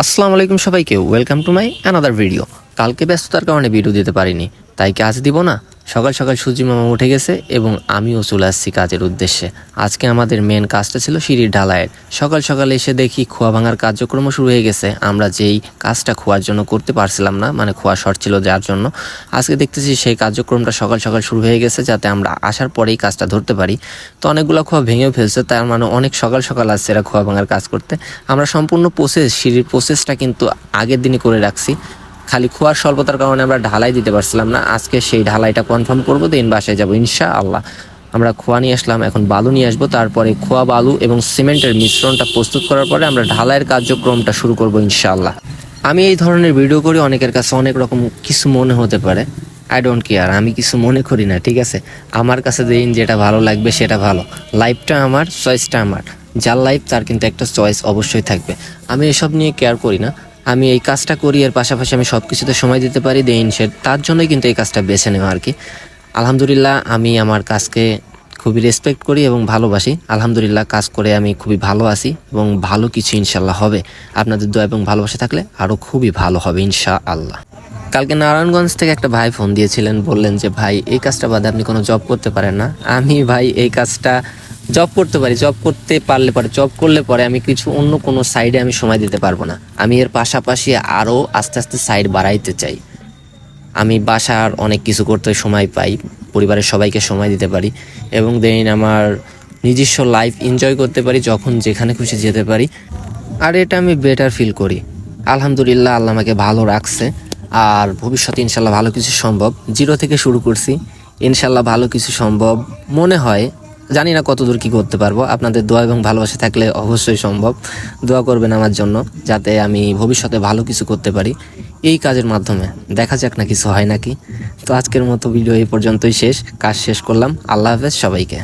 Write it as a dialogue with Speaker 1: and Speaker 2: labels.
Speaker 1: আসসালামু আলাইকুম সবাইকে, welcome to my another video. কালকে ব্যস্ততার কারণে ভিডিও দিতে পারিনি, তাই কি আজ দিব না? সকাল সকাল সূর্যি মামা উঠে গেছে এবং আমিও চলে আসছি কাজের উদ্দেশ্যে। আজকে আমাদের মেন কাজটা ছিল সিঁড়ির ঢালাইয়ের। সকাল সকাল এসে দেখি খোয়া ভাঙার কার্যক্রম শুরু হয়ে গেছে। আমরা যেই কাজটা খোয়ার জন্য করতে পারছিলাম না, মানে খোয়া শর্ট ছিল যার জন্য, আজকে দেখতেছি সেই কার্যক্রমটা সকাল সকাল শুরু হয়ে গেছে, যাতে আমরা আসার পরেই কাজটা ধরতে পারি। তো অনেকগুলো খোয়া ভেঙেও ফেলছে, তার মানে অনেক সকাল সকাল আসছে এরা খোয়া ভাঙার কাজ করতে। আমরা সম্পূর্ণ সিঁড়ির প্রসেসটা কিন্তু আগের দিনই করে রাখছি। খালি খোয়ার স্বল্পতার কারণে আমরা ঢালাই দিতে পারছিলাম না। আজকে সেই ঢালাইটা কনফার্ম করবো, দেন বাসায় যাবো ইনশাআল্লাহ। আমরা খোয়া নিয়ে আসলাম, এখন বালু নিয়ে আসবো। তারপরে খোয়া, বালু এবং সিমেন্টের মিশ্রণটা প্রস্তুত করার পরে আমরা ঢালাইয়ের কার্যক্রমটা শুরু করবো ইনশাআল্লাহ। আমি এই ধরনের ভিডিও করি, অনেকের কাছে অনেক রকম কিছু মনে হতে পারে। আই ডোন্ট কেয়ার, আমি কিছু মনে করি না, ঠিক আছে? আমার কাছে দিন যেটা ভালো লাগবে সেটা ভালো। লাইফটা আমার, চয়েসটা আমার। যার লাইফ তার কিন্তু একটা চয়েস অবশ্যই থাকবে। আমি এসব নিয়ে কেয়ার করি না। আমি এই কাজটা করি, এর পাশাপাশি আমি সব কিছুতে সময় দিতে পারি, দেন সে তার জন্যই কিন্তু এই কাজটা বেছে নেওয়া আর কি। আলহামদুলিল্লাহ, আমি আমার কাজকে খুবই রেসপেক্ট করি এবং ভালোবাসি। আলহামদুলিল্লাহ, কাজ করে আমি খুবই ভালো আছি এবং ভালো কিছু ইনশাল্লাহ হবে। আপনাদের দোয়া এবং ভালোবাসা থাকলে আরও খুবই ভালো হবে ইনশাআল্লাহ। কালকে নারায়ণগঞ্জ থেকে একটা ভাই ফোন দিয়েছিলেন, বললেন যে ভাই এই কাজটা বাদে আপনি কোনো জব করতে পারেন না? আমি ভাই এই কাজটা জব করতে পারি, জব করতে পারলে পরে, জব করলে পরে আমি কিছু অন্য কোনো সাইডে আমি সময় দিতে পারবো না। আমি এর পাশাপাশি আরও আস্তে আস্তে সাইড বাড়াইতে চাই। আমি বাসার অনেক কিছু করতে সময় পাই, পরিবারের সবাইকে সময় দিতে পারি এবং দেন আমার নিজস্ব লাইফ এনজয় করতে পারি, যখন যেখানে খুশি যেতে পারি। আর এটা আমি বেটার ফিল করি। আলহামদুলিল্লাহ, আল্লাহ আমাকে ভালো রাখছে। আর ভবিষ্যতে ইনশাল্লাহ ভালো কিছু সম্ভব। জিরো থেকে শুরু করছি, ইনশাল্লাহ ভালো কিছু সম্ভব মনে হয়। জানি না কতদূর কী করতে পারবো। আপনাদের দোয়া এবং ভালোবাসা থাকলে অবশ্যই সম্ভব। দোয়া করবেন আমার জন্য, যাতে আমি ভবিষ্যতে ভালো কিছু করতে পারি এই কাজের মাধ্যমে। দেখা যাক না কিছু হয় নাকি। তো আজকের মতো ভিডিও এই পর্যন্তই শেষ। কাজ শেষ করলাম। আল্লাহ হাফেজ সবাইকে।